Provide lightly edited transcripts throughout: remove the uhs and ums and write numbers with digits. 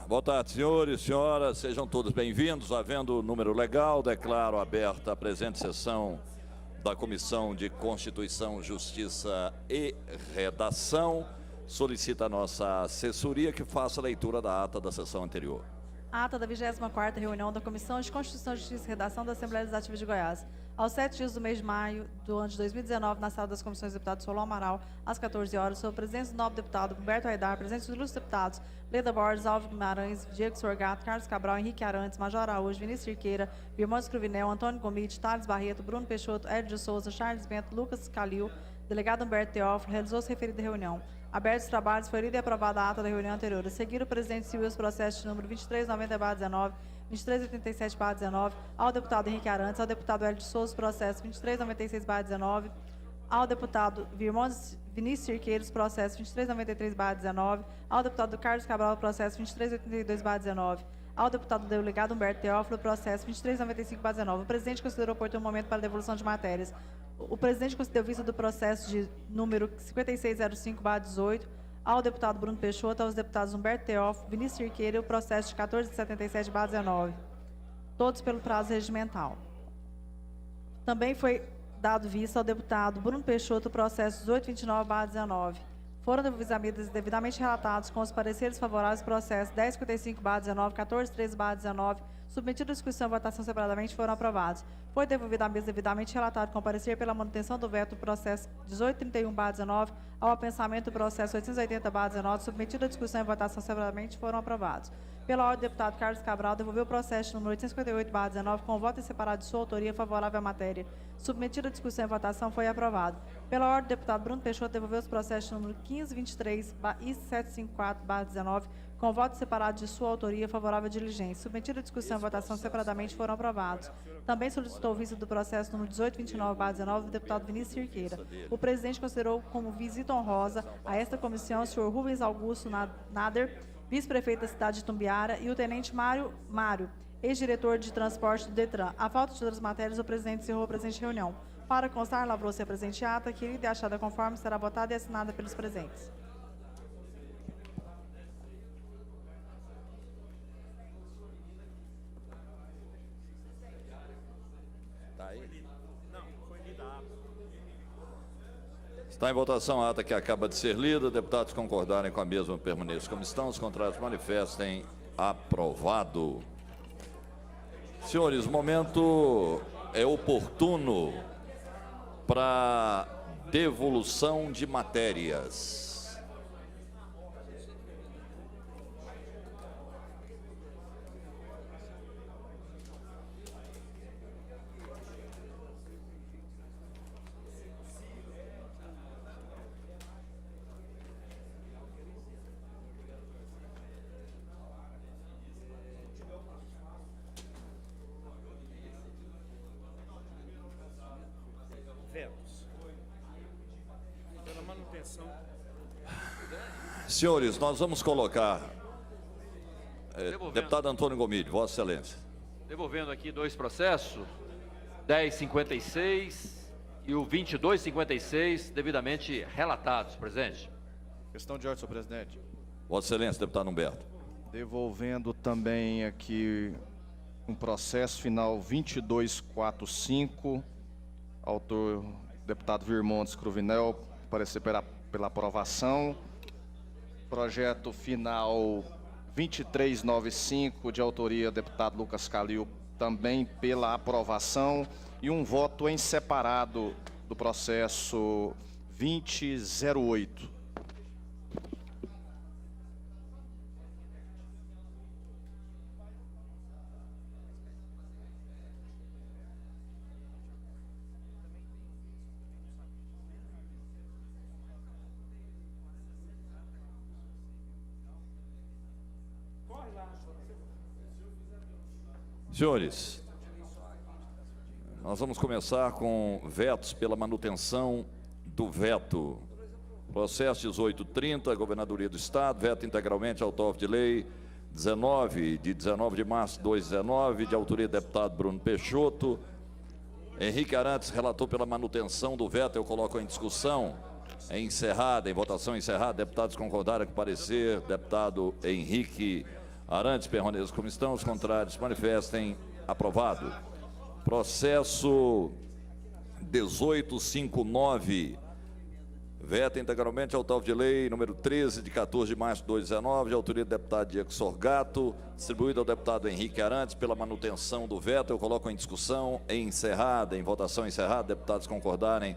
Boa tarde, senhores e senhoras, sejam todos bem-vindos. Havendo número legal, declaro aberta a presente sessão da Comissão de Constituição, Justiça e Redação. Solicita a nossa assessoria que faça a leitura da ata da sessão anterior. Ata da 24ª reunião da Comissão de Constituição, Justiça e Redação da Assembleia Legislativa de Goiás. Aos 7 dias do mês de maio do ano de 2019, na sala das comissões do deputado Solon Amaral, às 14 horas, sob a presença do nobre deputado Humberto Aidar, presentes os ilustres deputados Leda Borges, Alves Guimarães, Diego Sorgato, Carlos Cabral, Henrique Arantes, Major Araújo, Vinícius Cirqueira, Irmãos Cruvinel, Antônio Gomide, Thales Barreto, Bruno Peixoto, Hélio de Souza, Charles Bento, Lucas Calil, delegado Humberto Teófilo, realizou-se referida reunião. Abertos os trabalhos, foi lida e aprovada a ata da reunião anterior. A seguir, o presidente civil os processos de número 2390/19, 2387/19, ao deputado Henrique Arantes, ao deputado Hélio de Souza, processo 2396/19, ao deputado Vinícius Cirqueiros, processo 2393/19, ao deputado Carlos Cabral, processo 2382/19, ao deputado delegado Humberto Teófilo, processo 2395/19. O presidente considerou oportuno o momento para a devolução de matérias. O presidente concedeu vista do processo de número 5605/18 ao deputado Bruno Peixoto, aos deputados Humberto Teófilo, Vinícius Cirqueira e o processo de 1477/19, todos pelo prazo regimental. Também foi dado vista ao deputado Bruno Peixoto o processo 1829/19. Foram devidamente relatados com os pareceres favoráveis ao processo 1055/19, 1413/19, submetido à discussão e votação separadamente, foram aprovados. Foi devolvido à mesa devidamente relatado com parecer pela manutenção do veto do processo 1831/19 ao apensamento do processo 880/19, submetido à discussão e votação separadamente, foram aprovados. Pela ordem, o deputado Carlos Cabral devolveu o processo número 858/19 com voto em separado de sua autoria favorável à matéria. Submetido à discussão e votação, foi aprovado. Pela ordem, o deputado Bruno Peixoto devolveu os processos número 1523 e 754/19 com voto separado de sua autoria favorável à diligência. Submetido à discussão e votação separadamente, foram aprovados. Também solicitou vista do processo número 1829/19 do deputado Vinícius Cirqueira. O presidente considerou como visita honrosa a esta comissão o senhor Rubens Augusto Nader, vice-prefeito da cidade de Tumbiara, e o tenente Mário, ex-diretor de transporte do DETRAN. A falta de outras matérias, o presidente encerrou a presente reunião. Para constar, lavrou-se a presente ata, que, lida e achada conforme, será votada e assinada pelos presentes. Está em votação a ata que acaba de ser lida. Deputados concordarem com a mesma, permaneçam como estão. Os contrários manifestem. Aprovado. Senhores, o momento é oportuno para devolução de matérias. Pela manutenção. Senhores, nós vamos colocar... deputado Antônio Gomide, Vossa Excelência. Devolvendo aqui dois processos, 1056 e o 2256, devidamente relatados, presidente. Questão de ordem, senhor presidente. Vossa Excelência, deputado Humberto. Devolvendo também aqui um processo final 2245, autor deputado Virmontes Cruvinel, parecer pela aprovação. Projeto final 2395, de autoria do deputado Lucas Calil, também pela aprovação. E um voto em separado do processo 2008. Senhores, nós vamos começar com vetos pela manutenção do veto. Processo 1830, Governadoria do Estado, veto integralmente ao autor de lei 19, de 19 de março de 2019, de autoria do deputado Bruno Peixoto. Henrique Arantes relatou pela manutenção do veto, eu coloco em discussão. É encerrada, em votação encerrada, deputados concordaram com o parecer, deputado Henrique Arantes permaneçam como estão, os contrários manifestem. Aprovado. Processo 1859. Veta integralmente ao autor de lei número 13, de 14 de março de 2019, de autoria do deputado Diego Sorgato, distribuído ao deputado Henrique Arantes pela manutenção do veto. Eu coloco em discussão, encerrada, em votação encerrada. Deputados concordarem,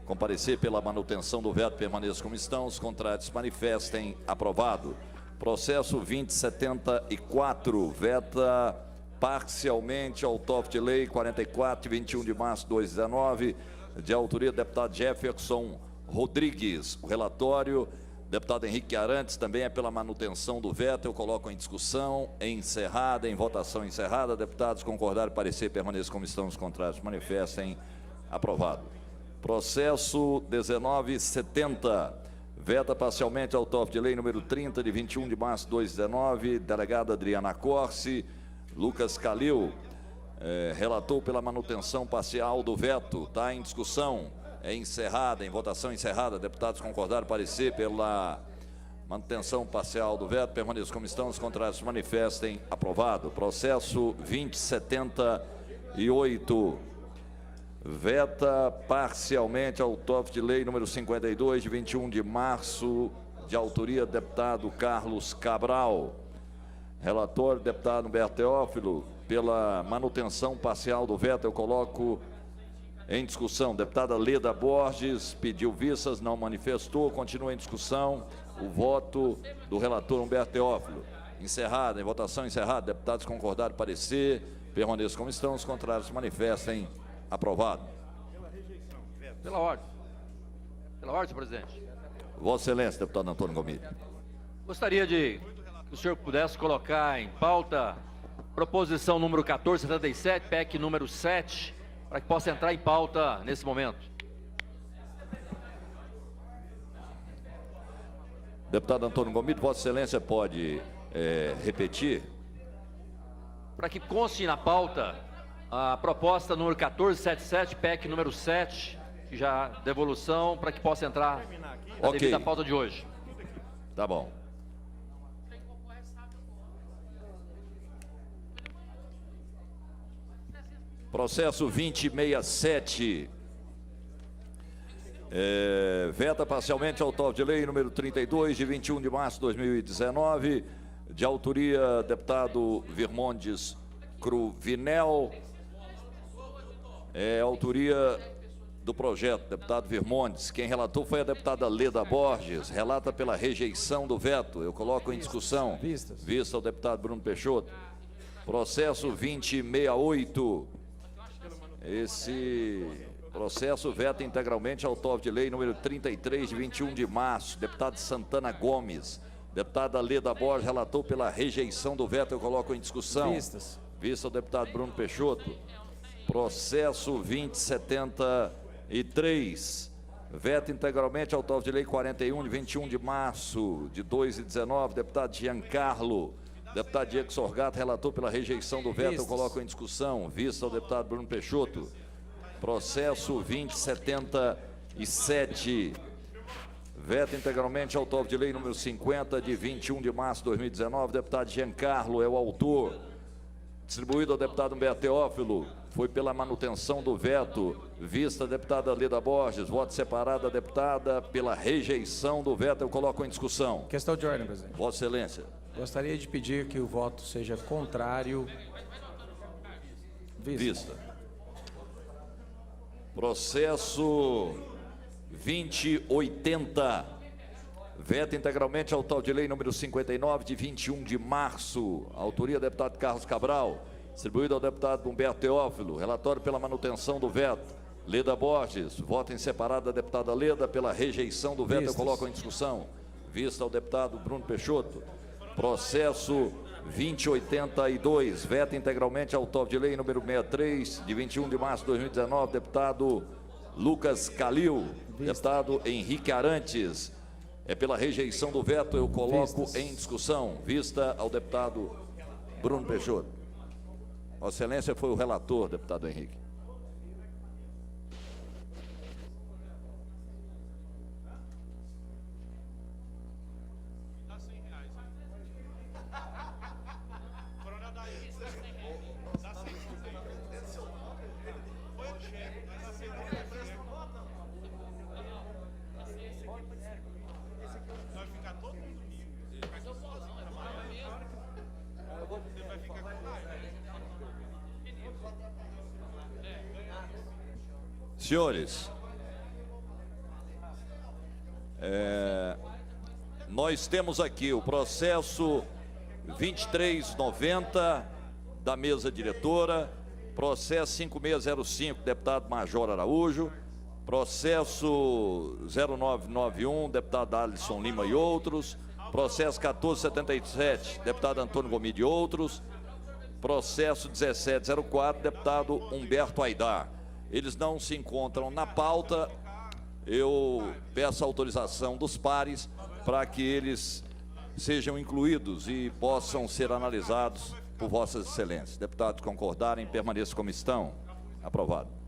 comparecer pela manutenção do veto, permaneçam como estão. Os contrários manifestem. Aprovado. Processo 2074, veta parcialmente ao autor de lei 44, de 21 de março de 2019, de autoria do deputado Jefferson Rodrigues. O relatório, deputado Henrique Arantes, também é pela manutenção do veto. Eu coloco em discussão, encerrada, em votação encerrada. Deputados concordarem, parecer, permaneçam como estão, os contrários manifestem. Aprovado. Processo 1970, veta parcialmente ao autor de lei número 30, de 21 de março de 2019, delegada Adriana Corsi, Lucas Calil, relator pela manutenção parcial do veto. Está em discussão, é encerrada, em votação encerrada. Deputados concordaram, parecer pela manutenção parcial do veto, permaneçam como estão, os contrários manifestem. Aprovado. Processo 2078, veta parcialmente ao autor de lei número 52, de 21 de março, de autoria do deputado Carlos Cabral. Relator, deputado Humberto Teófilo, pela manutenção parcial do veto. Eu coloco em discussão. Deputada Leda Borges pediu vistas, não manifestou. Continua em discussão o voto do relator Humberto Teófilo. Encerrada, em votação encerrada. Deputados concordaram, parecer, permaneçam como estão, os contrários manifestem. Aprovado. Pela ordem. Pela ordem, senhor presidente. Vossa Excelência, deputado Antônio Gomide. Gostaria de que o senhor pudesse colocar em pauta proposição número 1477, PEC número 7, para que possa entrar em pauta nesse momento. Deputado Antônio Gomide, Vossa Excelência pode repetir? Para que conste na pauta a proposta número 1477, PEC número 7, que já devolução, para que possa entrar na devida pauta de hoje. Tá bom. Processo 2067, veta parcialmente ao autor de lei número 32, de 21 de março de 2019, de autoria deputado Virmondes Cruvinel, autoria do projeto, deputado Virmondes. Quem relatou foi a deputada Leda Borges, relata pela rejeição do veto. Eu coloco em discussão, vista ao deputado Bruno Peixoto. Processo 2068, esse processo veta integralmente ao autor de lei número 33, de 21 de março, deputado Santana Gomes. Deputada Leda Borges relatou pela rejeição do veto. Eu coloco em discussão. Vista ao deputado Bruno Peixoto. Processo 2073, veta integralmente ao autor de lei 41, de 21 de março de 2019, deputado Giancarlo. Deputado Diego Sorgato relatou pela rejeição do veto. Eu coloco em discussão. Vista ao deputado Bruno Peixoto. Processo 2077, veta integralmente ao autor de lei número 50, de 21 de março de 2019, deputado Giancarlo é o autor. Distribuído ao deputado Humberto Teófilo, foi pela manutenção do veto. Vista a deputada Leda Borges, voto separado da deputada pela rejeição do veto. Eu coloco em discussão. Questão de ordem, presidente. Vossa Excelência. Gostaria de pedir que o voto seja contrário. Vista. Processo 2080, veta integralmente ao autor de lei número 59, de 21 de março, autoria do deputado Carlos Cabral, distribuído ao deputado Humberto Teófilo, relatório pela manutenção do veto. Leda Borges, voto em separado da deputada Leda pela rejeição do veto. Eu coloco em discussão. Vista ao deputado Bruno Peixoto. Processo 2082, veta integralmente ao autor de lei número 63, de 21 de março de 2019, deputado Lucas Calil, deputado Henrique Arantes. É pela rejeição do veto. Eu coloco em discussão. Vista ao deputado Bruno Peixoto. Vossa Excelência foi o relator, deputado Henrique. Senhores, nós temos aqui o processo 2390 da mesa diretora, processo 5605, deputado Major Araújo, processo 0991, deputado Alisson Lima e outros, processo 1477, deputado Antônio Gomide e outros, processo 1704, deputado Humberto Aidar. Eles não se encontram na pauta. Eu peço a autorização dos pares para que eles sejam incluídos e possam ser analisados por vossas excelências. Deputados concordarem, permaneça como estão. Aprovado.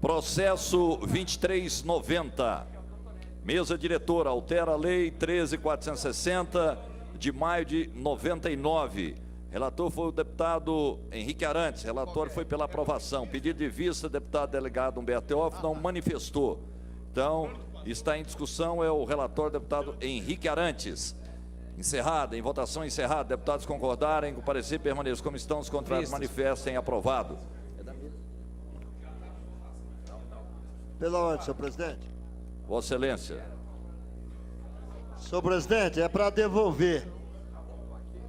Processo 2390. Mesa diretora, altera a lei 13.460 de maio de 99. Relator foi o deputado Henrique Arantes. Relator foi pela aprovação. Pedido de vista, deputado delegado Humberto Teófilo não manifestou. Então, está em discussão, é o relator, deputado Henrique Arantes. Encerrada, em votação encerrada. Deputados concordarem, com o parecer permaneça como estão, os contrários manifestem. Aprovado. Pela ordem, senhor presidente. Vossa Excelência. Senhor presidente, é para devolver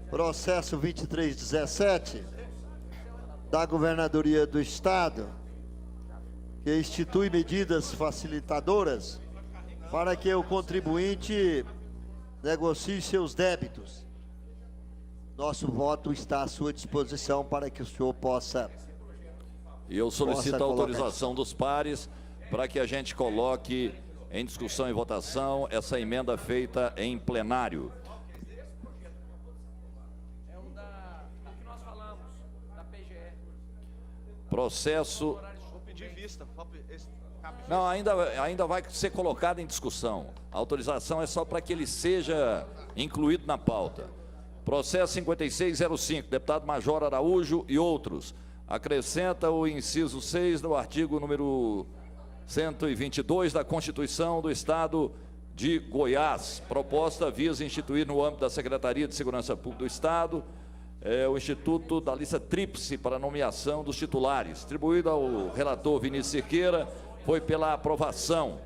processo 2317 da Governadoria do Estado, que institui medidas facilitadoras para que o contribuinte negocie seus débitos. Nosso voto está à sua disposição para que o senhor possa... E eu solicito a autorização dos pares para que a gente coloque em discussão e votação essa emenda feita em plenário. É o que nós falamos, da PGE. Processo... Vou pedir vista. Não, ainda vai ser colocado em discussão. A autorização é só para que ele seja incluído na pauta. Processo 5605, deputado Major Araújo e outros. Acrescenta o inciso 6 no artigo número 122 da Constituição do Estado de Goiás. Proposta visa instituir no âmbito da Secretaria de Segurança Pública do Estado o Instituto da Lista Tríplice para nomeação dos titulares. Distribuído ao relator Vinícius Cerqueira, foi pela aprovação.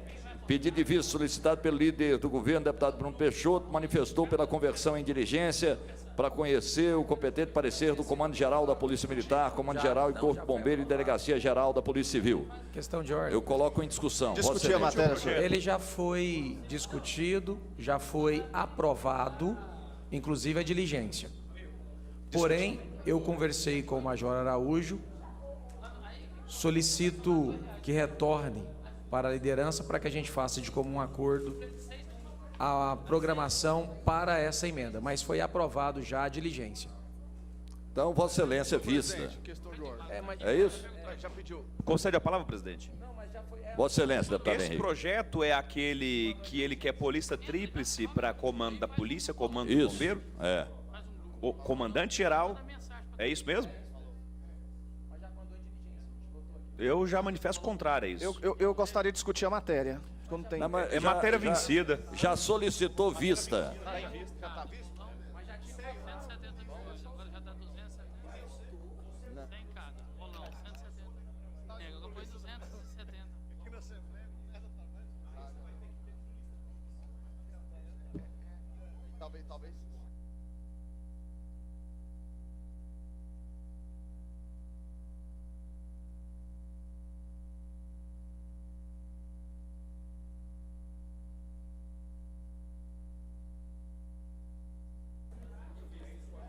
Pedido de vista solicitado pelo líder do governo, deputado Bruno Peixoto, manifestou pela conversão em diligência para conhecer o competente parecer do Comando Geral da Polícia Militar, Comando Geral e Corpo de Bombeiro e Delegacia Geral da Polícia Civil. Questão de ordem. Eu coloco em discussão. Discutir a matéria, senhor. Ele já foi discutido, já foi aprovado, inclusive a diligência. Porém, eu conversei com o Major Araújo, solicito que retorne para a liderança para que a gente faça de comum acordo a programação para essa emenda, mas foi aprovado já a diligência. Então, Vossa Excelência, vista. É isso? Já pediu. Concede a palavra, presidente. Vossa Excelência, deputado Esse Henrique. projeto é aquele que ele quer polícia tríplice para comando da polícia, comando do Isso, bombeiro? é. O comandante geral, é isso mesmo? Eu já manifesto contrário a isso. Eu gostaria de discutir a matéria. Quando tem... Não, mas É matéria vencida. Já solicitou vista. Talvez.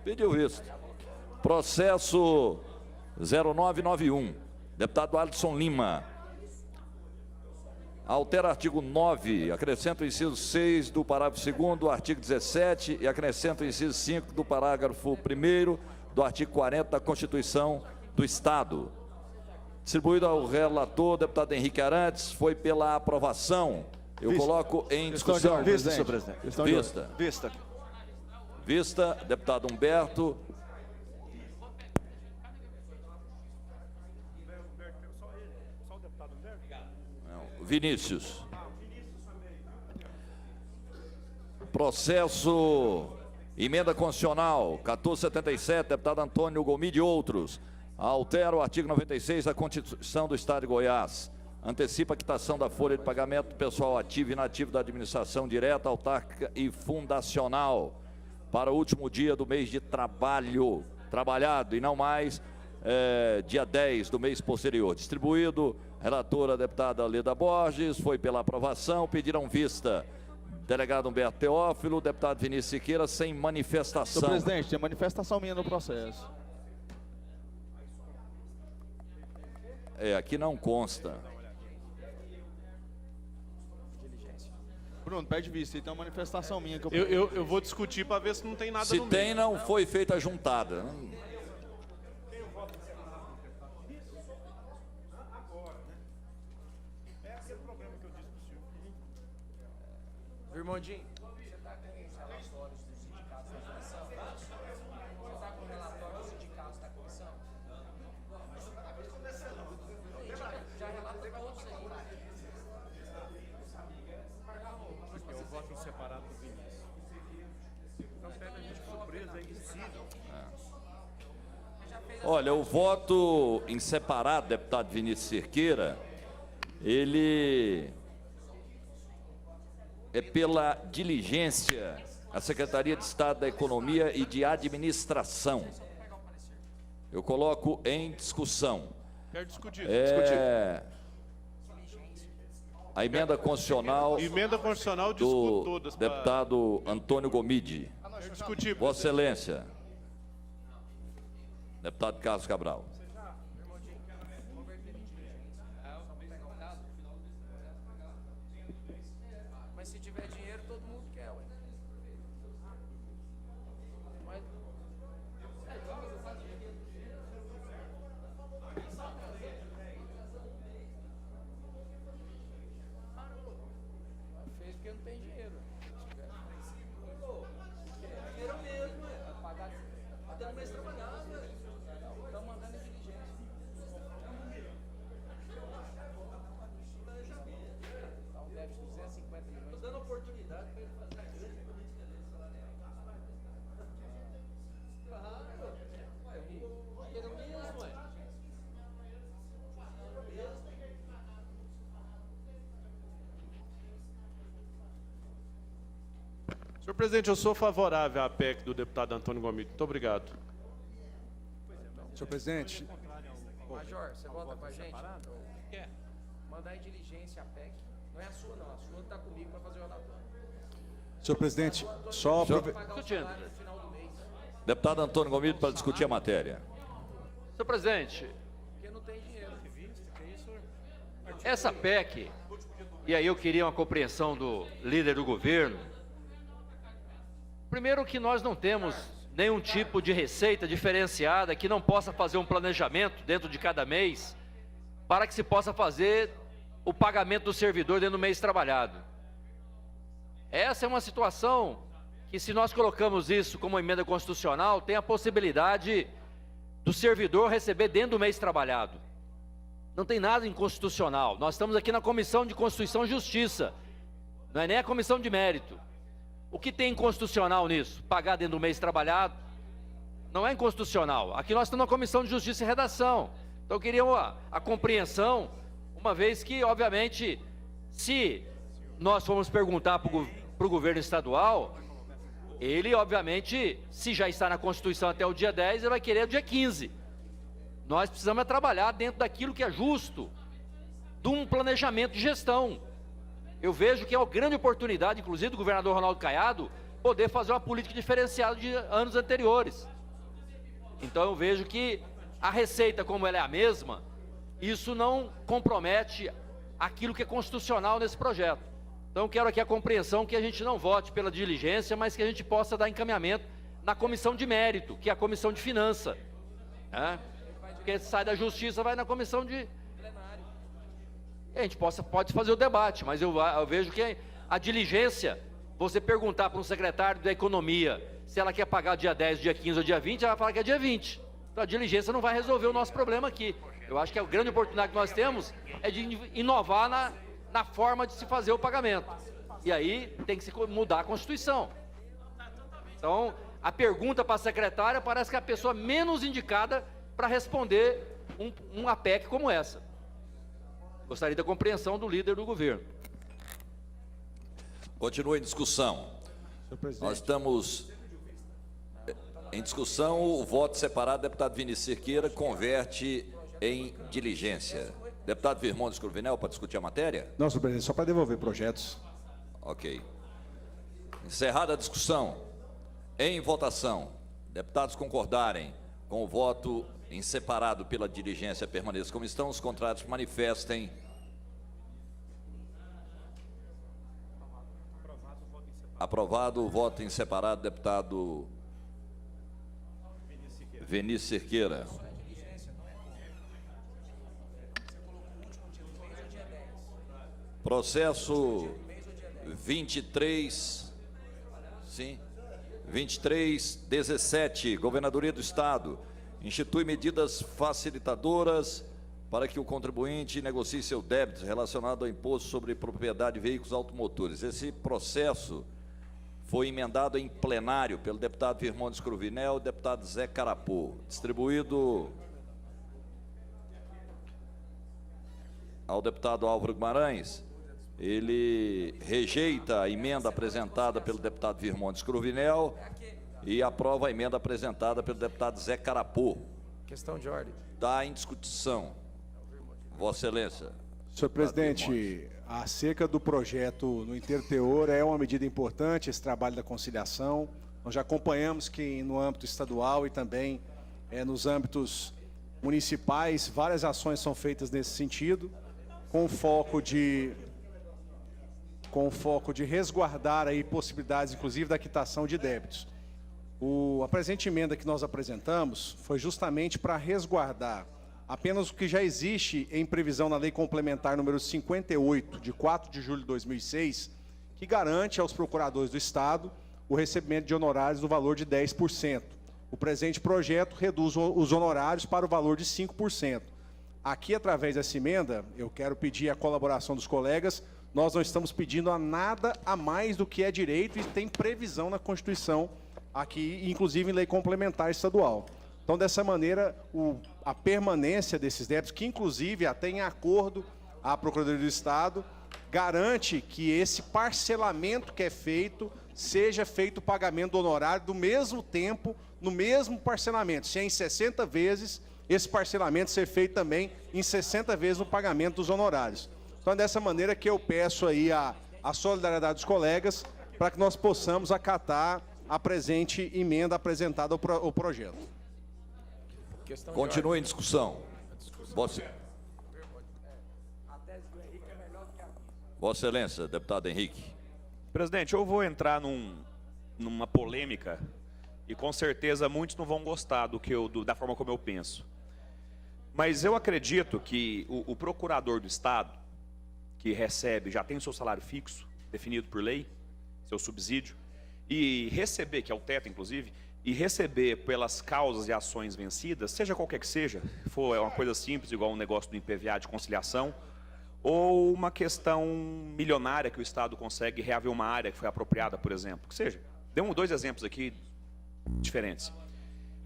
Pediu isso. Processo 0991, deputado Alisson Lima. Altera artigo 9, acrescenta o inciso 6 do parágrafo 2º do artigo 17 e acrescenta o inciso 5 do parágrafo 1º do artigo 40 da Constituição do Estado. Distribuído ao relator, deputado Henrique Arantes, foi pela aprovação. Eu coloco em discussão. Vista, senhor presidente. Vista. Vista. Vista, deputado Humberto. Não, Vinícius. Processo, emenda constitucional, 1477, deputado Antônio Gomide e outros. Altera o artigo 96 da Constituição do Estado de Goiás. Antecipa a quitação da folha de pagamento do pessoal ativo e inativo da administração direta, autárquica e fundacional para o último dia do mês de trabalhado e não mais dia 10 do mês posterior. Distribuído, relatora deputada Leda Borges, foi pela aprovação, pediram vista delegado Humberto Teófilo, deputado Vinícius Siqueira, sem manifestação. Senhor presidente, tem manifestação minha no processo. Aqui não consta. Bruno, pede vista, tem uma manifestação minha que eu vou discutir para ver se não tem nada Se no tem, meio. não foi feita a juntada. Irmãozinho, você está com os relatórios dos sindicatos da comissão? Você está com o relatório dos sindicatos da comissão? Já relata todos aí. Eu voto em separado do Vinícius. Então pega a gente de surpresa, é impossível. Olha, o voto em separado, deputado Vinícius Cerqueira, ele é pela diligência à Secretaria de Estado da Economia e de Administração. Eu coloco em discussão. Quero discutir. A emenda constitucional Emenda constitucional, discuto do todas. deputado Antônio Gomide. Quero discutir. Vossa Excelência, deputado Carlos Cabral. Mas se tiver dinheiro, todo mundo quer, ué. Mas... Fez porque não tem dinheiro. Dinheiro mesmo, é. Pagar... Até no mês trabalhado, velho. Estão mandando em diligência. Tá um déficit de 250 milhões. Estou dando oportunidade para ele fazer a grande política dele salarial. Dinheiro mesmo, ué. Senhor presidente, eu sou favorável à PEC do deputado Antônio Gomide. Muito obrigado. Senhor presidente, Major, você volta com a gente? Quer? Mandar em diligência a PEC. Não é a sua, não. A sua está comigo para fazer o relatório. senhor presidente, só Discutindo. No final do mês. Deputado Antônio Gomide para discutir a matéria. Senhor presidente, Porque não tem dinheiro. essa PEC, e aí eu queria uma compreensão do líder do governo. Primeiro que nós não temos nenhum tipo de receita diferenciada que não possa fazer um planejamento dentro de cada mês para que se possa fazer o pagamento do servidor dentro do mês trabalhado. Essa é uma situação que, se nós colocamos isso como emenda constitucional, tem a possibilidade do servidor receber dentro do mês trabalhado. Não tem nada inconstitucional. Nós estamos aqui na Comissão de Constituição e Justiça, não é nem a Comissão de Mérito. O que tem inconstitucional nisso? Pagar dentro do mês trabalhado? Não é inconstitucional. Aqui nós estamos na Comissão de Justiça e Redação. Então eu queria a compreensão, uma vez que, obviamente, se nós formos perguntar para o governo estadual, ele, obviamente, se já está na Constituição até o dia 10, ele vai querer o dia 15. Nós precisamos trabalhar dentro daquilo que é justo, de um planejamento de gestão. Eu vejo que é uma grande oportunidade, inclusive do governador Ronaldo Caiado, poder fazer uma política diferenciada de anos anteriores. Então eu vejo que a receita, como ela é a mesma, isso não compromete aquilo que é constitucional nesse projeto. Então, eu quero aqui a compreensão que a gente não vote pela diligência, mas que a gente possa dar encaminhamento na comissão de mérito, que é a comissão de finança. Né? Porque sai da justiça, vai na comissão de... E a gente pode fazer o debate, mas eu vejo que a diligência, você perguntar para um secretário da economia se ela quer pagar dia 10, dia 15 ou dia 20, ela vai falar que é dia 20. Então a diligência não vai resolver o nosso problema aqui. Eu acho que a grande oportunidade que nós temos é de inovar na forma de se fazer o pagamento. E aí tem que se mudar a Constituição. Então, a pergunta para a secretária parece que é a pessoa menos indicada para responder uma PEC como essa. Gostaria da compreensão do líder do governo. Continua em discussão. Nós estamos em discussão. O voto separado, deputado Vinícius Cerqueira, converte em diligência. Deputado Virmondes Cruvinel, para discutir a matéria? Não, senhor presidente, só para devolver projetos. Ok. Encerrada a discussão. Em votação, deputados concordarem com o voto em separado pela diligência, permaneçam como estão. Os contrários manifestem. Aprovado o voto em separado, deputado Vinícius Cerqueira. Processo 2317, Governadoria do Estado, institui medidas facilitadoras para que o contribuinte negocie seu débito relacionado ao imposto sobre propriedade de veículos automotores. Esse processo foi emendado em plenário pelo deputado Virmondes Cruvinel e deputado Zé Carapô, distribuído ao deputado Álvaro Guimarães. Ele rejeita a emenda apresentada pelo deputado Virmondes Cruvinel e aprova a emenda apresentada pelo deputado Zé Carapô. Questão de ordem. Está em discussão. Vossa Excelência. Senhor presidente, acerca do projeto no inteiro teor, é uma medida importante esse trabalho da conciliação. Nós já acompanhamos que no âmbito estadual e também nos âmbitos municipais, várias ações são feitas nesse sentido, com foco de resguardar aí possibilidades, inclusive, da quitação de débitos. A presente emenda que nós apresentamos foi justamente para resguardar apenas o que já existe em previsão na Lei Complementar número 58, de 4 de julho de 2006, que garante aos procuradores do Estado o recebimento de honorários do valor de 10%. O presente projeto reduz os honorários para o valor de 5%. Aqui, através dessa emenda, eu quero pedir a colaboração dos colegas. Nós não estamos pedindo nada a mais do que é direito e tem previsão na Constituição, aqui, inclusive em lei complementar estadual. Então, dessa maneira, a permanência desses débitos, que inclusive até em acordo a Procuradoria do Estado, garante que esse parcelamento que é feito, seja feito o pagamento do honorário do mesmo tempo, no mesmo parcelamento. Se é em 60 vezes, esse parcelamento ser feito também em 60 vezes o pagamento dos honorários. Então, é dessa maneira que eu peço aí a solidariedade dos colegas para que nós possamos acatar a presente emenda apresentada ao projeto. Continua em discussão. Vossa Excelência, deputado Henrique. Presidente, eu vou entrar numa polêmica e com certeza muitos não vão gostar da forma como eu penso. Mas eu acredito que o procurador do Estado, que recebe, já tem o seu salário fixo, definido por lei, seu subsídio, e receber, que é o teto inclusive, e receber pelas causas e ações vencidas, seja qualquer que seja, for uma coisa simples, igual um negócio do IPVA de conciliação, ou uma questão milionária que o Estado consegue reaver uma área que foi apropriada, por exemplo, que seja. Dê dois exemplos aqui diferentes.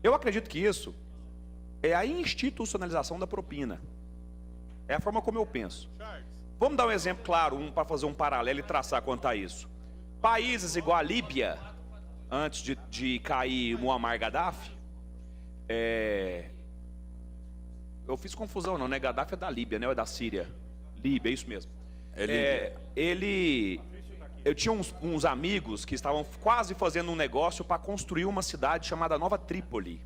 Eu acredito que isso é a institucionalização da propina. É a forma como eu penso. Vamos dar um exemplo claro, para fazer um paralelo e traçar quanto a isso. Países igual a Líbia, antes de cair Muammar Gaddafi, eu fiz confusão, não é Gaddafi, é da Líbia, né? Ou é da Síria? Líbia, é isso mesmo. Eu tinha uns amigos que estavam quase fazendo um negócio para construir uma cidade chamada Nova Trípoli.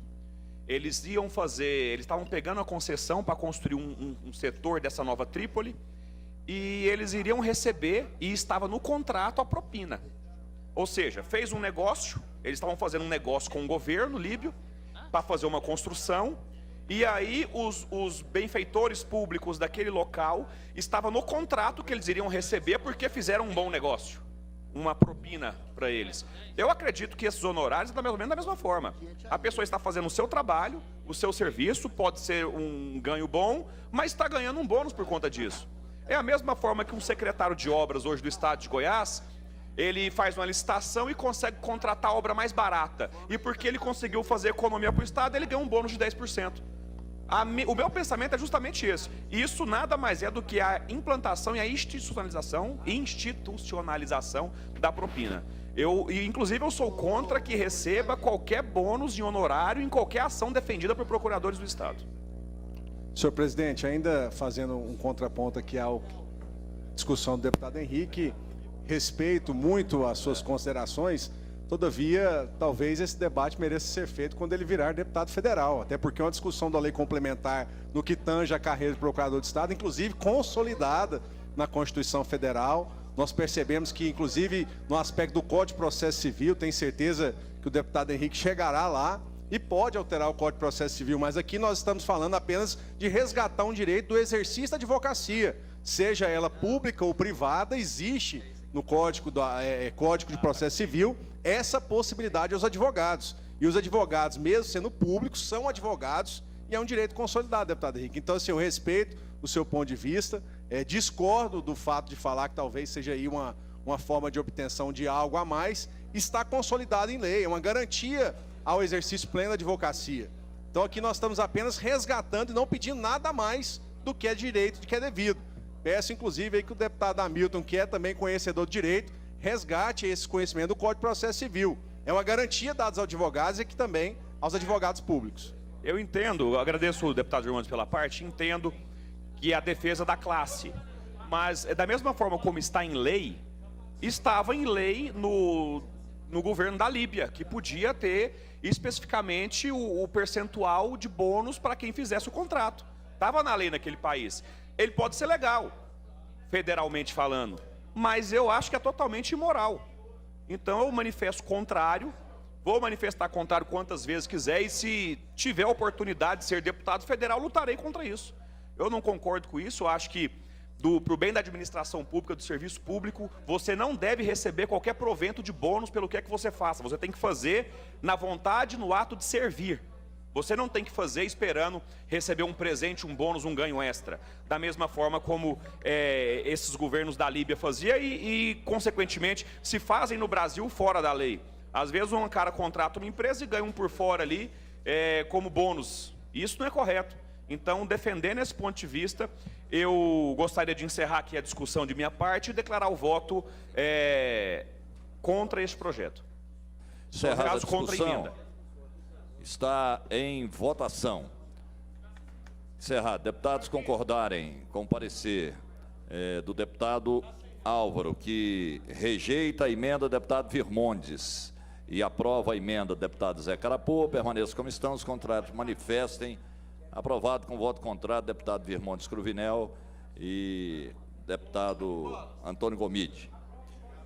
Eles estavam pegando a concessão para construir um setor dessa Nova Trípoli, e eles iriam receber, e estava no contrato, a propina. Ou seja, fez um negócio, eles estavam fazendo um negócio com o governo líbio para fazer uma construção, e aí os benfeitores públicos daquele local estavam no contrato que eles iriam receber porque fizeram um bom negócio, uma propina para eles. Eu acredito que esses honorários estão mais ou menos da mesma forma. A pessoa está fazendo o seu trabalho, o seu serviço, pode ser um ganho bom, mas está ganhando um bônus por conta disso. É a mesma forma que um secretário de obras hoje do estado de Goiás, ele faz uma licitação e consegue contratar a obra mais barata. E porque ele conseguiu fazer economia para o estado, ele ganha um bônus de 10%. O meu pensamento é justamente esse. Isso nada mais é do que a implantação e a institucionalização da propina. Inclusive, eu sou contra que receba qualquer bônus em honorário em qualquer ação defendida por procuradores do estado. Senhor presidente, ainda fazendo um contraponto aqui à discussão do deputado Henrique, respeito muito as suas considerações, todavia, talvez esse debate mereça ser feito quando ele virar deputado federal, até porque é uma discussão da lei complementar no que tange a carreira de procurador de Estado, inclusive consolidada na Constituição Federal. Nós percebemos que, inclusive, no aspecto do Código de Processo Civil, tenho certeza que o deputado Henrique chegará lá e pode alterar o Código de Processo Civil, mas aqui nós estamos falando apenas de resgatar um direito do exercício da advocacia, seja ela pública ou privada, existe no Código de Processo Civil essa possibilidade aos advogados. E os advogados, mesmo sendo públicos, são advogados e é um direito consolidado, deputado Henrique. Então, assim, eu respeito o seu ponto de vista, discordo do fato de falar que talvez seja aí uma forma de obtenção de algo a mais, está consolidado em lei, é uma garantia ao exercício pleno da advocacia. Então, aqui nós estamos apenas resgatando e não pedindo nada mais do que é direito, do que é devido. Peço, inclusive, aí que o deputado Hamilton, que é também conhecedor do direito, resgate esse conhecimento do Código de Processo Civil. É uma garantia dada aos advogados e aqui também aos advogados públicos. Eu entendo, eu agradeço o deputado Germano pela parte, entendo que é a defesa da classe. Mas, da mesma forma como está em lei, estava em lei no governo da Líbia, que podia ter especificamente o percentual de bônus para quem fizesse o contrato. Estava na lei naquele país. Ele pode ser legal, federalmente falando, mas eu acho que é totalmente imoral. Então eu manifesto contrário, vou manifestar contrário quantas vezes quiser, e se tiver a oportunidade de ser deputado federal, lutarei contra isso. Eu não concordo com isso, eu acho que para o bem da administração pública, do serviço público, você não deve receber qualquer provento de bônus pelo que é que você faça. Você tem que fazer na vontade, no ato de servir. Você não tem que fazer esperando receber um presente, um bônus, um ganho extra. Da mesma forma como esses governos da Líbia faziam e, consequentemente, se fazem no Brasil fora da lei. Às vezes um cara contrata uma empresa e ganha um por fora ali como bônus. Isso não é correto. Então, defendendo esse ponto de vista, eu gostaria de encerrar aqui a discussão de minha parte e declarar o voto contra este projeto. Encerrada a caso, contra a discussão, emenda. está em votação. Encerrado. Deputados concordarem com o parecer do deputado Álvaro, que rejeita a emenda do deputado Virmondes e aprova a emenda do deputado Zé Carapô, permaneçam como estão, os contrários manifestem. Aprovado com voto contrário, deputado Virmondes Cruvinel e deputado Antônio Gomide.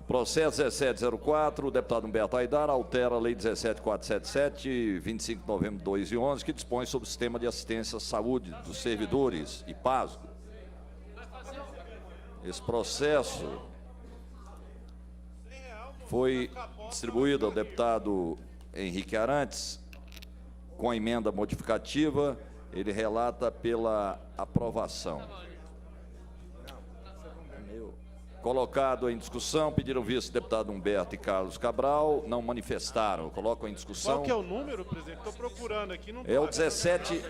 Processo 1704, o deputado Humberto Aidar altera a lei 17477, 25 de novembro de 2011, que dispõe sobre o sistema de assistência à saúde dos servidores e PASGO. Esse processo foi distribuído ao deputado Henrique Arantes com a emenda modificativa. Ele relata pela aprovação. Colocado em discussão, pediram o vice-deputado Humberto e Carlos Cabral, não manifestaram. Colocam em discussão. Qual que é o número, presidente? Estou procurando aqui. Não é o 17.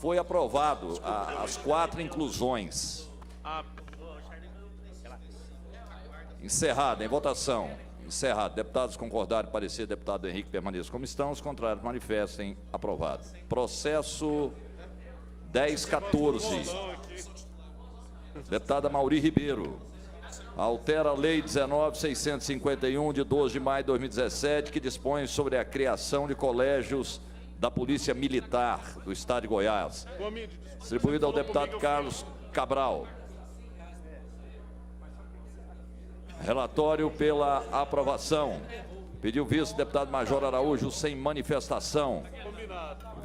Foi aprovado as 4 inclusões. Encerrado, em votação. Encerrado. Deputados concordarem, parecer, deputado Henrique permaneça como estão, os contrários manifestem. Aprovado. Processo 1014. Deputada Mauri Ribeiro. Altera a lei 19.651, de 12 de maio de 2017, que dispõe sobre a criação de colégios da Polícia Militar do Estado de Goiás. Distribuído ao deputado Cabral. Relatório pela aprovação. Pediu vista o deputado Major Araújo sem manifestação.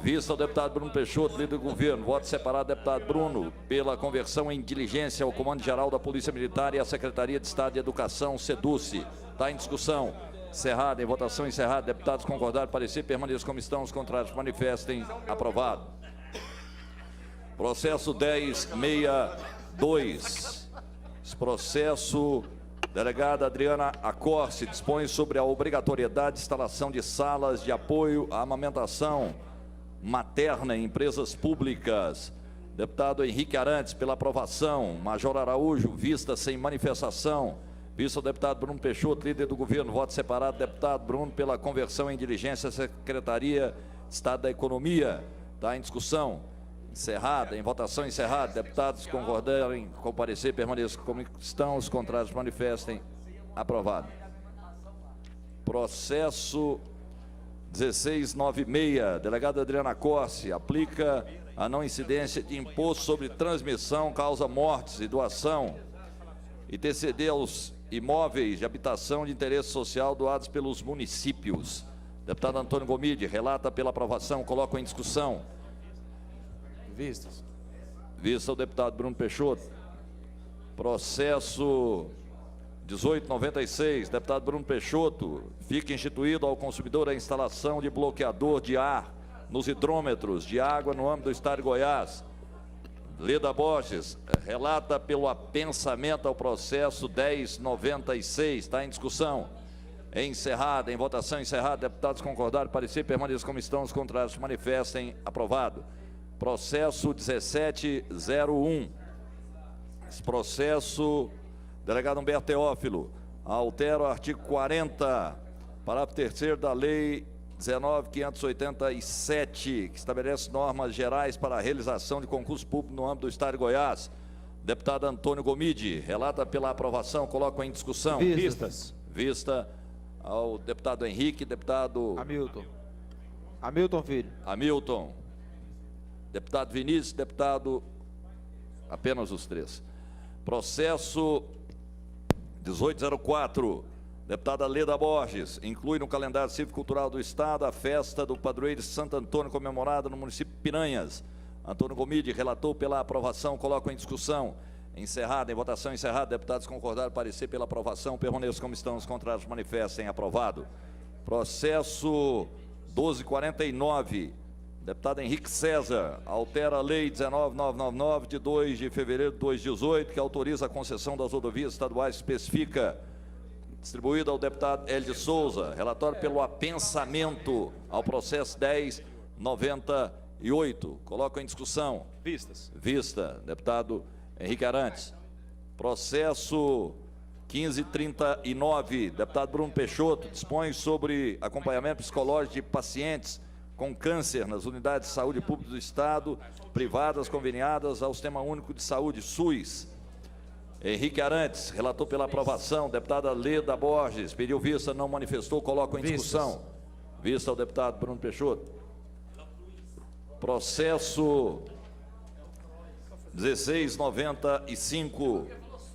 Vista o deputado Bruno Peixoto, líder do governo. Voto separado, deputado Bruno, pela conversão em diligência ao Comando Geral da Polícia Militar e à Secretaria de Estado de Educação, SEDUCE. Está em discussão. Encerrada, em votação encerrada. Deputados concordaram, parecer, permaneçam como estão. Os contrários manifestem. Aprovado. Processo 1062. Esse processo, delegada Adriana Acorce, dispõe sobre a obrigatoriedade de instalação de salas de apoio à amamentação materna em empresas públicas. Deputado Henrique Arantes, pela aprovação. Major Araújo, vista sem manifestação. Vista o deputado Bruno Peixoto, líder do governo. Voto separado, deputado Bruno, pela conversão em diligência à Secretaria de Estado da Economia. Está em discussão. Encerrada, em votação encerrada. Deputados concordarem, comparecer, permaneçam como estão. Os contrários manifestem. Aprovado. Processo 1696. Delegada Adriana Corse, aplica a não incidência de imposto sobre transmissão, causa mortes e doação e TCD aos imóveis de habitação de interesse social doados pelos municípios. Deputado Antônio Gomide, relata pela aprovação, coloca em discussão. Vistas. Vista o deputado Bruno Peixoto. Processo 1896, deputado Bruno Peixoto, fica instituído ao consumidor a instalação de bloqueador de ar nos hidrômetros de água no âmbito do Estado de Goiás. Leda Borges, relata pelo apensamento ao processo 1096, está em discussão. Encerrada, em votação encerrada, deputados concordaram, parecer, permaneçam como estão, os contrários manifestem. Aprovado. Processo 1701. Esse processo, delegado Humberto Teófilo, altera o artigo 40, parágrafo 3º da Lei 19.587, que estabelece normas gerais para a realização de concurso público no âmbito do Estado de Goiás. Deputado Antônio Gomide, relata pela aprovação, coloca em discussão. Vistas. Vista ao deputado Henrique, deputado Hamilton Filho. Hamilton, deputado Vinícius, deputado, apenas os três. Processo 1804, deputada Leda Borges, inclui no calendário cívico-cultural do Estado a festa do padroeiro de Santo Antônio, comemorada no município de Piranhas. Antônio Gomide, relator pela aprovação, coloca em discussão. Encerrada, em votação encerrada, deputados concordaram, parecer pela aprovação, permaneçam como estão, os contrários manifestem. Aprovado. Processo 1249, deputado Henrique César, altera a Lei 19.999, de 2 de fevereiro de 2018, que autoriza a concessão das rodovias estaduais, especifica. Distribuído ao deputado Hélio de Souza, relatório pelo apensamento ao processo 1098. Coloco em discussão. Vistas. Vista, deputado Henrique Arantes. Processo 1539, deputado Bruno Peixoto, dispõe sobre acompanhamento psicológico de pacientes com câncer nas unidades de saúde pública do Estado, privadas conveniadas ao Sistema Único de Saúde, SUS. Henrique Arantes, relator pela aprovação. Deputada Leda Borges, pediu vista, não manifestou, coloco em discussão. Vista ao deputado Bruno Peixoto. Processo 1695,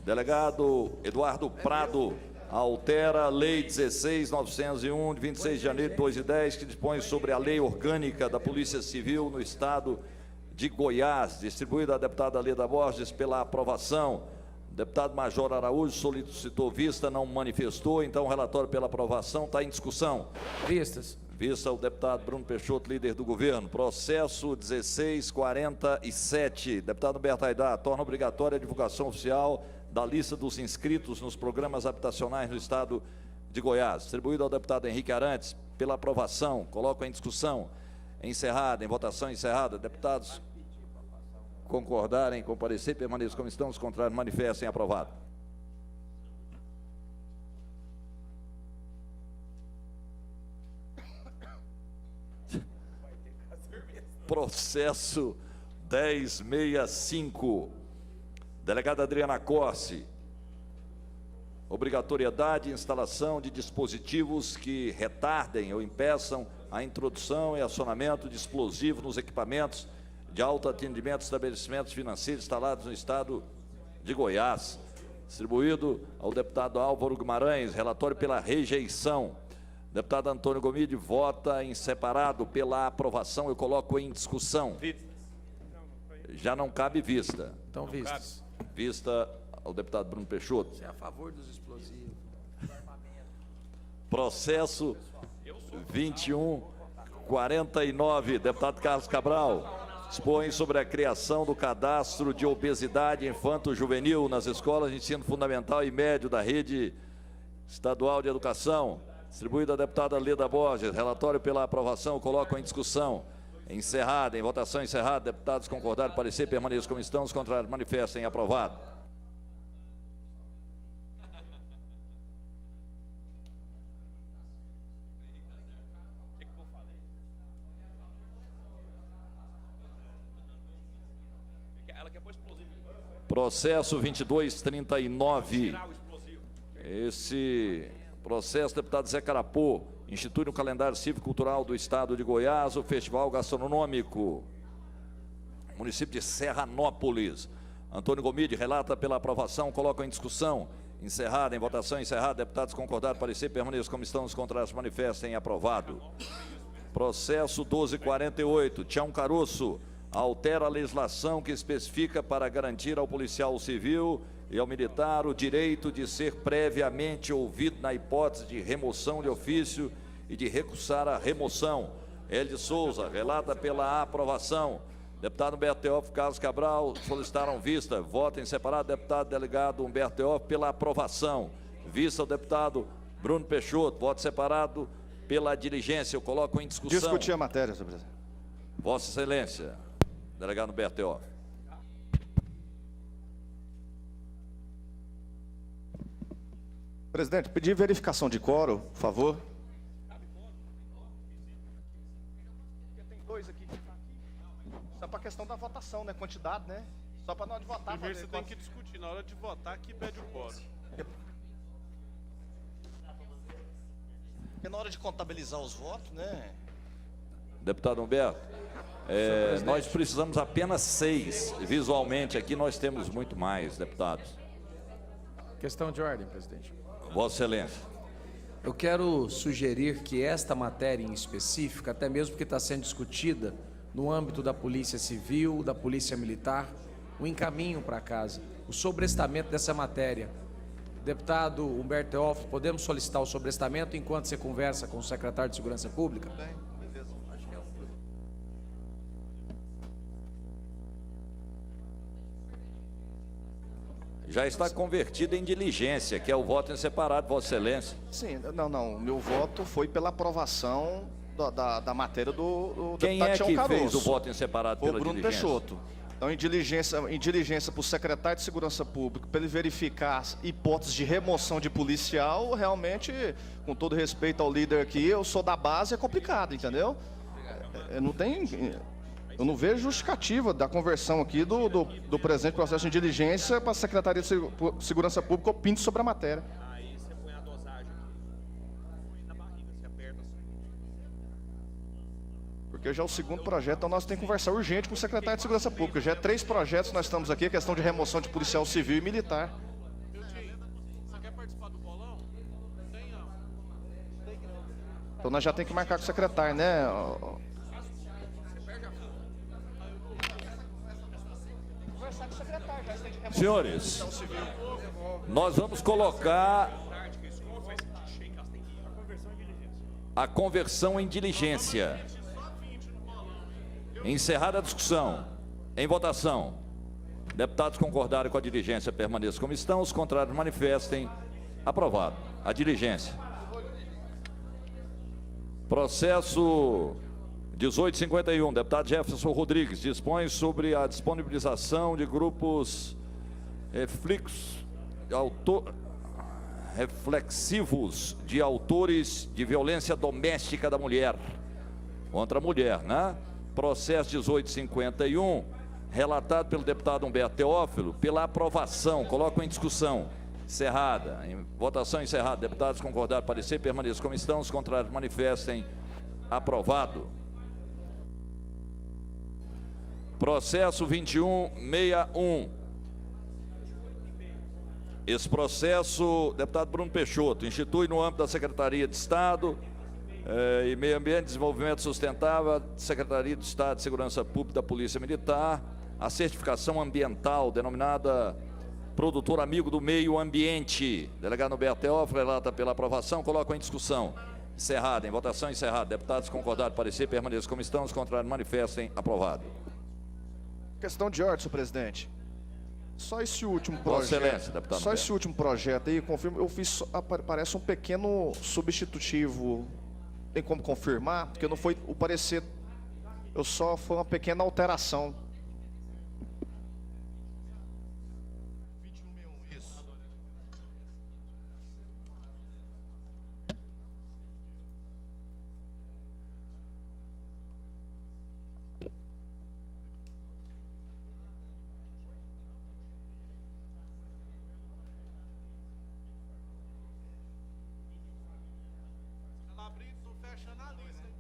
delegado Eduardo Prado, altera a Lei 16.901, de 26 de janeiro de 2010, que dispõe sobre a Lei Orgânica da Polícia Civil no Estado de Goiás, distribuída à deputada Leda Borges pela aprovação. O deputado Major Araújo solicitou vista, não manifestou, então o relatório pela aprovação está em discussão. Vistas. Vista o deputado Bruno Peixoto, líder do governo. Processo 1647, deputado Humberto Aidar, torna obrigatória a divulgação oficial da lista dos inscritos nos programas habitacionais no Estado de Goiás. Distribuído ao deputado Henrique Arantes pela aprovação, coloco em discussão. Encerrada, em votação encerrada, deputados concordarem, comparecer, permaneçam como estão, os contrários manifestem. Aprovado. Processo 1065, delegada Adriana Corse, obrigatoriedade de instalação de dispositivos que retardem ou impeçam a introdução e acionamento de explosivos nos equipamentos de autoatendimento de estabelecimentos financeiros instalados no estado de Goiás. Distribuído ao deputado Álvaro Guimarães, relatório pela rejeição. Deputado Antônio Gomide vota em separado pela aprovação. Eu coloco em discussão. Já não cabe vista. Então, vistas. Vista ao deputado Bruno Peixoto. Você é a favor dos explosivos. Processo 2149, deputado Carlos Cabral, expõe sobre a criação do cadastro de obesidade infanto-juvenil nas escolas de ensino fundamental e médio da rede estadual de educação. Distribuído à deputada Leda Borges, relatório pela aprovação, eu coloco em discussão. Encerrada, em votação encerrada, deputados concordaram, parecer, permaneçam como estão, os contrários manifestem, aprovado. Processo 2239. Esse processo, deputado Zé Carapô, institui no calendário cívico-cultural do estado de Goiás o Festival Gastronômico, município de Serranópolis. Antônio Gomide relata pela aprovação, coloca em discussão. Encerrada, em votação encerrada, deputados concordaram, parecer, permaneçam como estão, os contrários manifestem, aprovado. Processo 1248, Tião Caroço, altera a legislação que especifica para garantir ao policial civil e ao militar o direito de ser previamente ouvido na hipótese de remoção de ofício e de recusar a remoção. Hélio de Souza relata pela aprovação. Deputado Humberto Teófilo, Carlos Cabral solicitaram vista. Voto em separado, deputado delegado Humberto Teófilo pela aprovação. Vista o deputado Bruno Peixoto. Voto separado pela diligência. Eu coloco em discussão. Discutir a matéria, senhor presidente. Vossa Excelência, delegado Humberto Teófilo. Presidente, pedir verificação de quórum, por favor. Tem dois aqui. Só para a questão da votação, né? Quantidade, né? Só para nós votar. Primeiro você tem que discutir. Na hora de votar, aqui pede o quórum. Porque na hora de contabilizar os votos, né? Deputado Humberto, nós precisamos apenas 6. Visualmente aqui nós temos muito mais deputados. Questão de ordem, presidente. Vossa Excelência. Eu quero sugerir que esta matéria em específica, até mesmo porque está sendo discutida no âmbito da Polícia Civil, da Polícia Militar, o encaminho para casa, o sobrestamento dessa matéria. Deputado Humberto Teófilo, podemos solicitar o sobrestamento enquanto você conversa com o secretário de Segurança Pública? Já está convertido em diligência, que é o voto em separado, Vossa Excelência. Sim, não. Meu voto foi pela aprovação da matéria do Quem deputado é Tião que Caroço. fez o voto em separado Foi pela o Bruno diligência? Peixoto. Então, em diligência para o secretário de Segurança Pública, para ele verificar as hipóteses de remoção de policial, realmente, com todo respeito ao líder aqui, eu sou da base, é complicado, entendeu? Eu não vejo justificativa da conversão aqui do presente processo de diligência para a Secretaria de Segurança Pública opine sobre a matéria. Aí você põe a dosagem aqui. Põe na barriga, você aperta assim. Porque já é o segundo projeto, então nós temos que conversar urgente com o secretário de Segurança Pública. Já é 3 projetos, nós estamos aqui, a questão de remoção de policial civil e militar. Você quer participar do bolão? Então nós já temos que marcar com o secretário, né? Senhores, nós vamos colocar a conversão em diligência. Encerrada a discussão. Em votação. Deputados concordaram com a diligência, permaneçam como estão. Os contrários manifestem. Aprovado. A diligência. Processo 1851. Deputado Jefferson Rodrigues dispõe sobre a disponibilização de grupos reflexivos de autores de violência doméstica da mulher. Contra a mulher, né? Processo 1851, relatado pelo deputado Humberto Teófilo, pela aprovação. Coloco em discussão. Encerrada. Em votação encerrada. Deputados concordaram, parecer, permaneçam como estão. Os contrários manifestem. Aprovado. Processo 2161. Esse processo, deputado Bruno Peixoto, institui no âmbito da Secretaria de Estado e Meio Ambiente e Desenvolvimento Sustentável, Secretaria de Estado de Segurança Pública da Polícia Militar, a certificação ambiental denominada Produtor Amigo do Meio Ambiente. Delegado Norberto Teófilo, relata pela aprovação, coloca em discussão. Encerrada, em votação encerrada. Deputados concordados, parecer, permaneçam como estão, os contrários manifestem. Aprovado. Questão de ordem, senhor presidente. Só esse último Vossa projeto. Excelência, deputado Só Norberto. esse último projeto aí, confirmo, eu fiz, parece um pequeno substitutivo. Tem como confirmar? Porque não foi o parecer, foi uma pequena alteração. 2161, isso. Não fecha na lista, hein?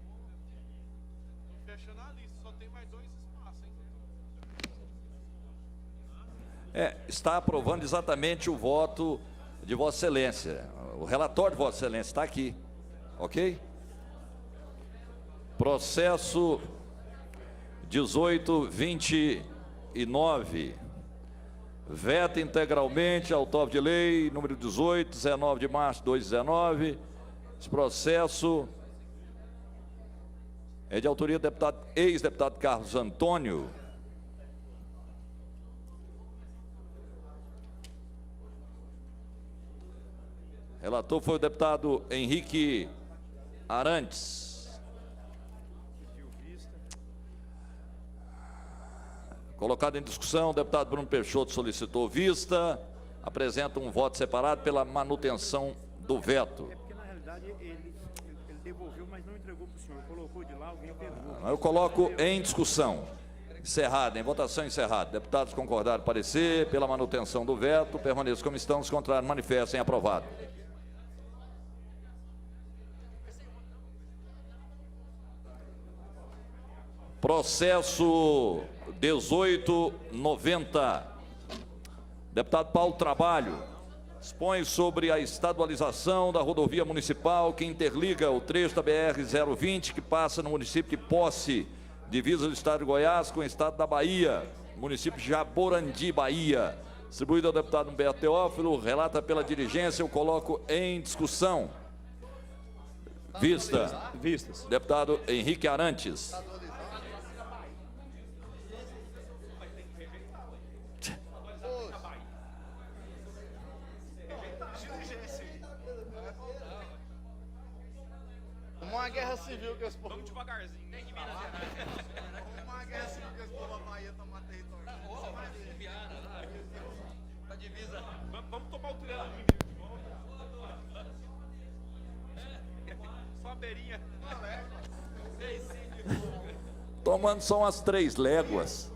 Não fecha na lista, só tem mais 2 espaços, hein? Está aprovando exatamente o voto de Vossa Excelência. O relatório de Vossa Excelência está aqui. Ok? Processo 1829. Veta integralmente autor de lei número 18, 19 de março de 2019. Esse processo é de autoria do ex-deputado Carlos Antônio. Relator foi o deputado Henrique Arantes. Colocado em discussão, o deputado Bruno Peixoto solicitou vista. Apresenta um voto separado pela manutenção do veto. É porque, na realidade, ele devolveu, mas não entregou para o senhor. Colocou de lá, alguém pegou. Eu coloco em discussão. Encerrada, em votação encerrada. Deputados concordaram parecer pela manutenção do veto. Permaneçam como estão, os contrários manifestem. Aprovado. Processo 1890. Deputado Paulo Trabalho expõe sobre a estadualização da rodovia municipal que interliga o trecho da BR-020 que passa no município de Posse, divisa do estado de Goiás com o estado da Bahia, município de Jaborandi, Bahia. Distribuído ao deputado Humberto Teófilo, relata pela diligência, eu coloco em discussão. Vista. Vistas. Deputado Henrique Arantes. Uma guerra civil que esse povo... Vamos devagarzinho. Uma guerra civil que esse povo da Bahia tomar território. Tá divisa. Vamos tomar o triângulo. Só a beirinha. Tomando só umas 3 léguas.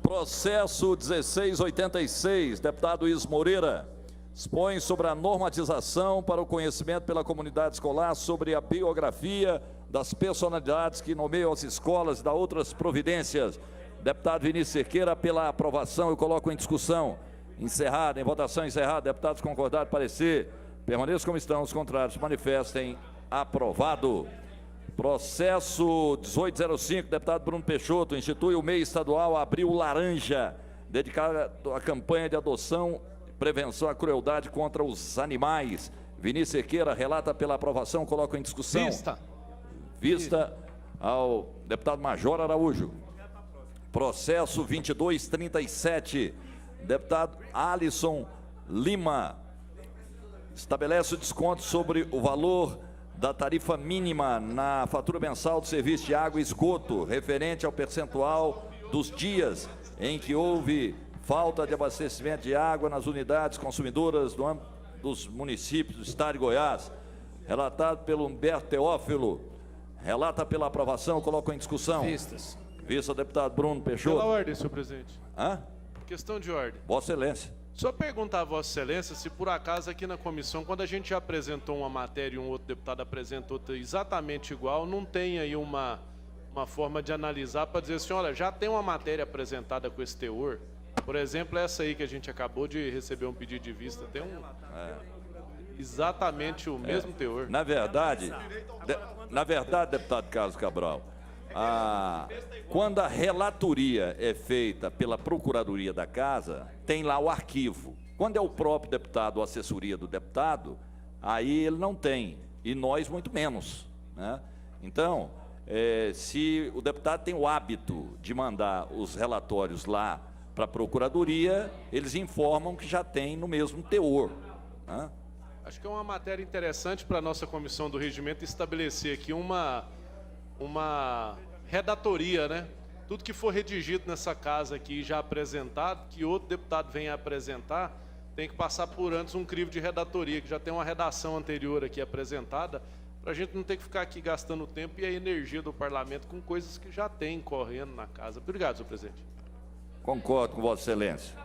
Processo 1686, deputado Is Moreira, expõe sobre a normatização para o conhecimento pela comunidade escolar sobre a biografia das personalidades que nomeiam as escolas e da outras providências. Deputado Vinícius Cerqueira, pela aprovação, eu coloco em discussão. Encerrada, em votação encerrada, deputados concordados, parecer. Permaneçam como estão, os contrários manifestem. Aprovado. Processo 1805, deputado Bruno Peixoto, institui o mês estadual Abril Laranja, dedicado à campanha de adoção e prevenção à crueldade contra os animais. Vinícius Cerqueira relata pela aprovação, coloca em discussão. Vista ao deputado Major Araújo. Processo 2237, deputado Alisson Lima, estabelece o desconto sobre o valor da tarifa mínima na fatura mensal do serviço de água e esgoto, referente ao percentual dos dias em que houve falta de abastecimento de água nas unidades consumidoras do âmbito dos municípios do estado de Goiás. Relatado pelo Humberto Teófilo. Relata pela aprovação, coloco em discussão. Vistas. Vista, deputado Bruno Peixoto. Pela ordem, senhor presidente. Hã? Questão de ordem. Vossa Excelência. Só perguntar a Vossa Excelência se por acaso aqui na comissão, quando a gente já apresentou uma matéria e um outro deputado apresentou outra exatamente igual, não tem aí uma uma forma de analisar para dizer assim, olha, já tem uma matéria apresentada com esse teor. Por exemplo, essa aí que a gente acabou de receber um pedido de vista, tem exatamente o mesmo teor. Na verdade, deputado Carlos Cabral, quando a relatoria é feita pela Procuradoria da Casa, tem lá o arquivo. Quando é o próprio deputado ou assessoria do deputado, aí ele não tem, e nós muito menos, né? Então, se o deputado tem o hábito de mandar os relatórios lá para a Procuradoria, eles informam que já tem no mesmo teor, né? Acho que é uma matéria interessante para a nossa Comissão do Regimento estabelecer aqui uma redatoria, né? Tudo que for redigido nessa casa aqui já apresentado, que outro deputado venha apresentar, tem que passar por antes um crivo de redatoria, que já tem uma redação anterior aqui apresentada, para a gente não ter que ficar aqui gastando tempo e a energia do parlamento com coisas que já tem correndo na casa. Obrigado, senhor presidente. Concordo com Vossa Excelência.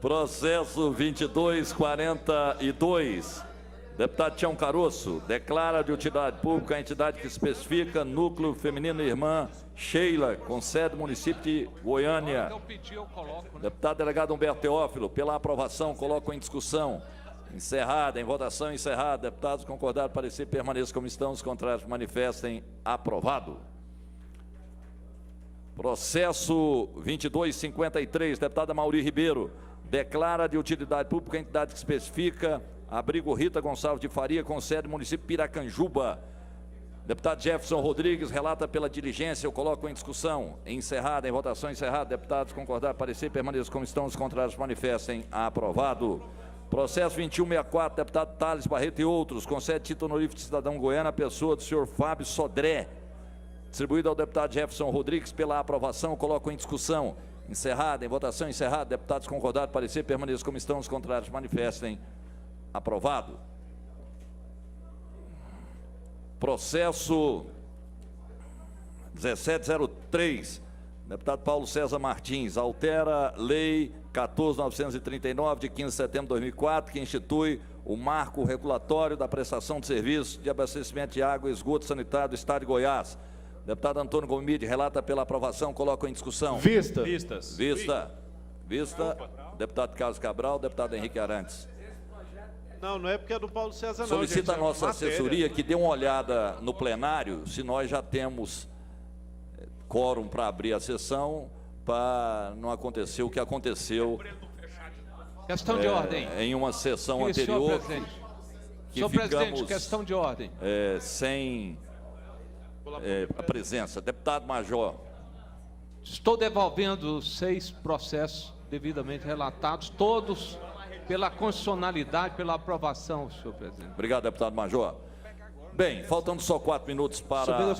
Processo 2242. Deputado Tião Caroço, declara de utilidade pública a entidade que especifica Núcleo Feminino Irmã Sheila, com sede no município de Goiânia. Deputado delegado Humberto Teófilo, pela aprovação, coloco em discussão. Encerrada, em votação encerrada. Deputados concordaram, parecer, permaneçam como estão, os contrários manifestem. Aprovado. Processo 2253, deputada Mauri Ribeiro, declara de utilidade pública a entidade que especifica Abrigo Rita Gonçalves de Faria, com sede no município de Piracanjuba. Deputado Jefferson Rodrigues relata pela diligência, eu coloco em discussão. Encerrada, em votação encerrada. Deputados concordaram, parecer, permaneçam como estão, os contrários manifestem. Aprovado. Processo 2164, deputado Thales Barreto e outros, concede título honorífico de cidadão goiano à pessoa do senhor Fábio Sodré, distribuído ao deputado Jefferson Rodrigues. Pela aprovação, coloco em discussão. Encerrada, em votação encerrada. Deputados concordaram, parecer, permaneçam como estão, os contrários manifestem. Aprovado. Processo 1703, deputado Paulo César Martins, altera lei 14.939, de 15 de setembro de 2004, que institui o marco regulatório da prestação de serviço de abastecimento de água e esgoto sanitário do Estado de Goiás. Deputado Antônio Gomide relata pela aprovação, coloca em discussão. Vista. Vista. Deputado Carlos Cabral, deputado Henrique Arantes. Não é porque é do Paulo César, não. Solicita a gente, nossa assessoria que dê uma olhada no plenário, se nós já temos quórum para abrir a sessão, para não acontecer o que aconteceu questão de ordem. Em uma sessão anterior, que senhor ficamos presidente, questão de ordem. Sem a presença. Deputado Major. Estou devolvendo 6 processos devidamente relatados, todos pela constitucionalidade, pela aprovação, senhor presidente. Obrigado, deputado Major. Bem, faltando só 4 minutos para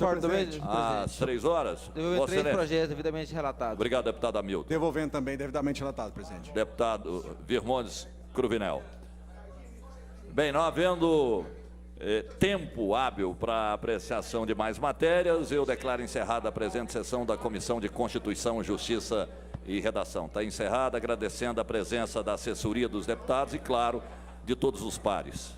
as 3 horas. Devolvendo 3 projetos devidamente relatados. Obrigado, deputado Hamilton. Devolvendo também devidamente relatado, presidente. Deputado Virmondes Cruvinel. Bem, não havendo tempo hábil para apreciação de mais matérias, eu declaro encerrada a presente sessão da Comissão de Constituição, Justiça e Redação. Está encerrada, agradecendo a presença da assessoria dos deputados e, claro, de todos os pares.